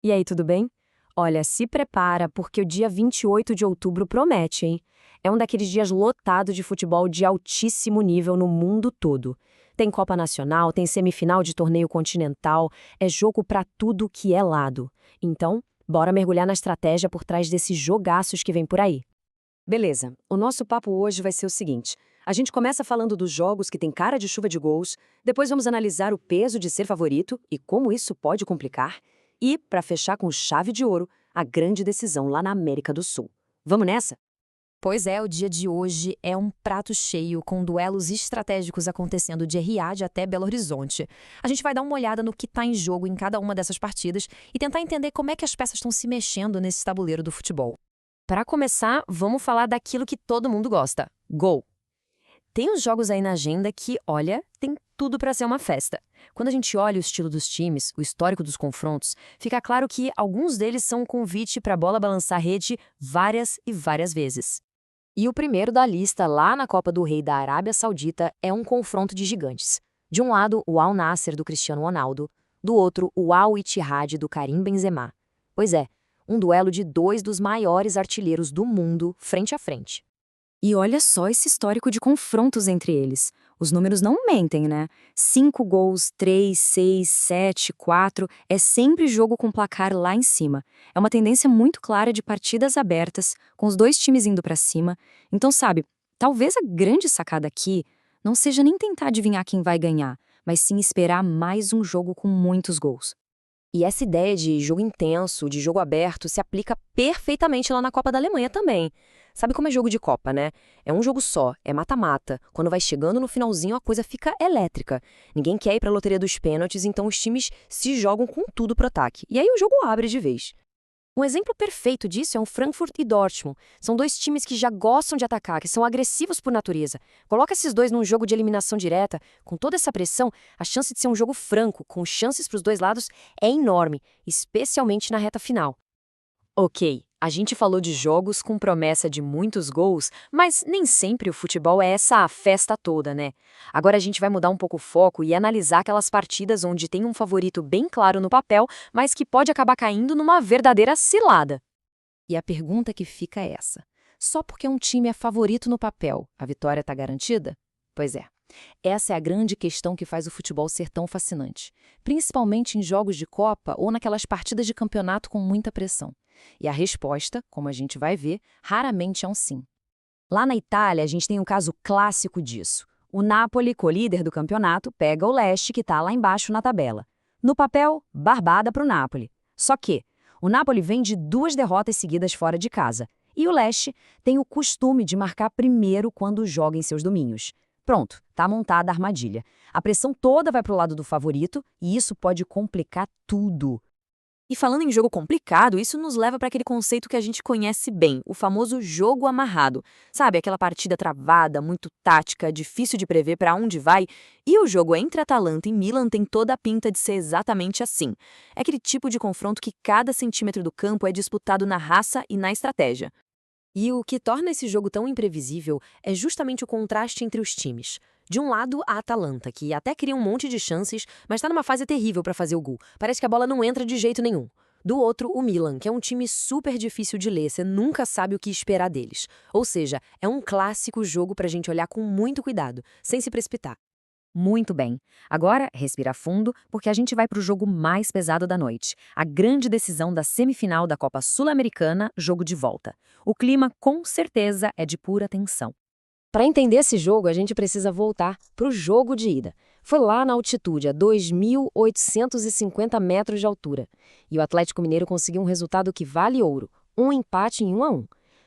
E aí, tudo bem? Olha, se prepara porque o dia 28 de outubro promete, hein? É um daqueles dias lotados de futebol de altíssimo nível no mundo todo. Tem Copa Nacional, tem semifinal de torneio continental, é jogo pra tudo que é lado. Então, bora mergulhar na estratégia por trás desses jogaços que vem por aí. Beleza, o nosso papo hoje vai ser o seguinte. A gente começa falando dos jogos que tem cara de chuva de gols, depois vamos analisar o peso de ser favorito e como isso pode complicar, e, para fechar com chave de ouro, a grande decisão lá na América do Sul. Vamos nessa? Pois é, o dia de hoje é um prato cheio, com duelos estratégicos acontecendo de Riad até Belo Horizonte. A gente vai dar uma olhada no que está em jogo em cada uma dessas partidas e tentar entender como é que as peças estão se mexendo nesse tabuleiro do futebol. Para começar, vamos falar daquilo que todo mundo gosta: gol. Tem uns jogos aí na agenda que, olha, tem tudo para ser uma festa. Quando a gente olha o estilo dos times, o histórico dos confrontos, fica claro que alguns deles são um convite para a bola balançar a rede várias e várias vezes. E o primeiro da lista, lá na Copa do Rei da Arábia Saudita, é um confronto de gigantes. De um lado, o Al Nassr do Cristiano Ronaldo, do outro, o Al Ittihad do Karim Benzema. Pois é, um duelo de dois dos maiores artilheiros do mundo frente a frente. E olha só esse histórico de confrontos entre eles. Os números não mentem, né? 5 gols, 3, 6, 7, 4, é sempre jogo com placar lá em cima. É uma tendência muito clara de partidas abertas, com os dois times indo pra cima. Então, sabe, talvez a grande sacada aqui não seja nem tentar adivinhar quem vai ganhar, mas sim esperar mais um jogo com muitos gols. E essa ideia de jogo intenso, de jogo aberto, se aplica perfeitamente lá na Copa da Alemanha também. Sabe como é jogo de Copa, né? É um jogo só, é mata-mata. Quando vai chegando no finalzinho, a coisa fica elétrica. Ninguém quer ir pra loteria dos pênaltis, então os times se jogam com tudo pro ataque. E aí o jogo abre de vez. Um exemplo perfeito disso é o Frankfurt e Dortmund. São dois times que já gostam de atacar, que são agressivos por natureza. Coloca esses dois num jogo de eliminação direta, com toda essa pressão, a chance de ser um jogo franco, com chances para os dois lados, é enorme, especialmente na reta final. Ok, a gente falou de jogos com promessa de muitos gols, mas nem sempre o futebol é essa festa toda, né? Agora a gente vai mudar um pouco o foco e analisar aquelas partidas onde tem um favorito bem claro no papel, mas que pode acabar caindo numa verdadeira cilada. E a pergunta que fica é essa: só porque um time é favorito no papel, a vitória está garantida? Pois é. Essa é a grande questão que faz o futebol ser tão fascinante, principalmente em jogos de Copa ou naquelas partidas de campeonato com muita pressão. E a resposta, como a gente vai ver, raramente é um sim. Lá na Itália, a gente tem um caso clássico disso. O Napoli, co-líder do campeonato, pega o Lecce, que está lá embaixo na tabela. No papel, barbada para o Napoli. Só que o Napoli vem de 2 derrotas seguidas fora de casa. E o Lecce tem o costume de marcar primeiro quando joga em seus domínios. Pronto, tá montada a armadilha. A pressão toda vai para o lado do favorito e isso pode complicar tudo. E falando em jogo complicado, isso nos leva para aquele conceito que a gente conhece bem, o famoso jogo amarrado. Sabe, aquela partida travada, muito tática, difícil de prever para onde vai. E o jogo entre Atalanta e Milan tem toda a pinta de ser exatamente assim. É aquele tipo de confronto que cada centímetro do campo é disputado na raça e na estratégia. E o que torna esse jogo tão imprevisível é justamente o contraste entre os times. De um lado, a Atalanta, que até cria um monte de chances, mas está numa fase terrível para fazer o gol. Parece que a bola não entra de jeito nenhum. Do outro, o Milan, que é um time super difícil de ler, você nunca sabe o que esperar deles. Ou seja, é um clássico jogo para a gente olhar com muito cuidado, sem se precipitar. Muito bem. Agora, respira fundo, porque a gente vai para o jogo mais pesado da noite. A grande decisão da semifinal da Copa Sul-Americana, jogo de volta. O clima, com certeza, é de pura tensão. Para entender esse jogo, a gente precisa voltar para o jogo de ida. Foi lá na altitude, a 2.850 metros de altura. E o Atlético Mineiro conseguiu um resultado que vale ouro, um empate em 1-1.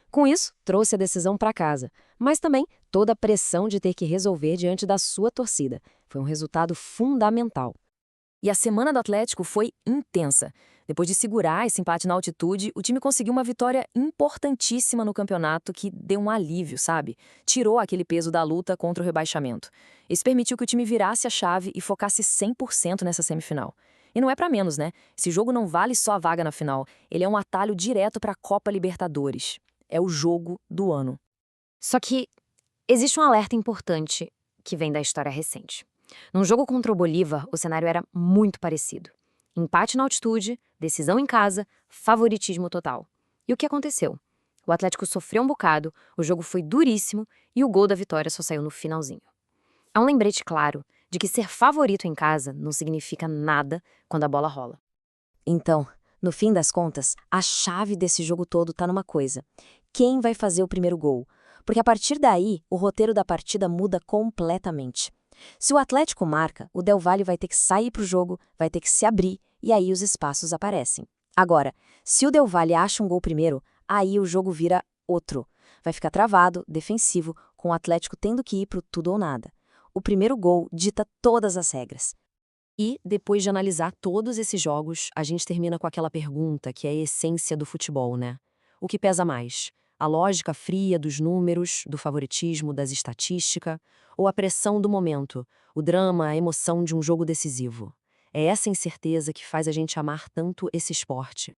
Com isso, trouxe a decisão para casa, mas também toda a pressão de ter que resolver diante da sua torcida. Foi um resultado fundamental. E a semana do Atlético foi intensa. Depois de segurar esse empate na altitude, o time conseguiu uma vitória importantíssima no campeonato que deu um alívio, sabe? Tirou aquele peso da luta contra o rebaixamento. Isso permitiu que o time virasse a chave e focasse 100% nessa semifinal. E não é pra menos, né? Esse jogo não vale só a vaga na final, ele é um atalho direto pra Copa Libertadores. É o jogo do ano. Só que existe um alerta importante que vem da história recente. Num jogo contra o Bolívar, o cenário era muito parecido. Empate na altitude, decisão em casa, favoritismo total. E o que aconteceu? O Atlético sofreu um bocado, o jogo foi duríssimo e o gol da vitória só saiu no finalzinho. Há um lembrete claro de que ser favorito em casa não significa nada quando a bola rola. Então, no fim das contas, a chave desse jogo todo tá numa coisa: quem vai fazer o primeiro gol? Porque a partir daí, o roteiro da partida muda completamente. Se o Atlético marca, o Del Valle vai ter que sair pro jogo, vai ter que se abrir, e aí os espaços aparecem. Agora, se o Del Valle acha um gol primeiro, aí o jogo vira outro. Vai ficar travado, defensivo, com o Atlético tendo que ir pro tudo ou nada. O primeiro gol dita todas as regras. E, depois de analisar todos esses jogos, a gente termina com aquela pergunta que é a essência do futebol, né? O que pesa mais? A lógica fria dos números, do favoritismo, das estatísticas, ou a pressão do momento, o drama, a emoção de um jogo decisivo? É essa incerteza que faz a gente amar tanto esse esporte.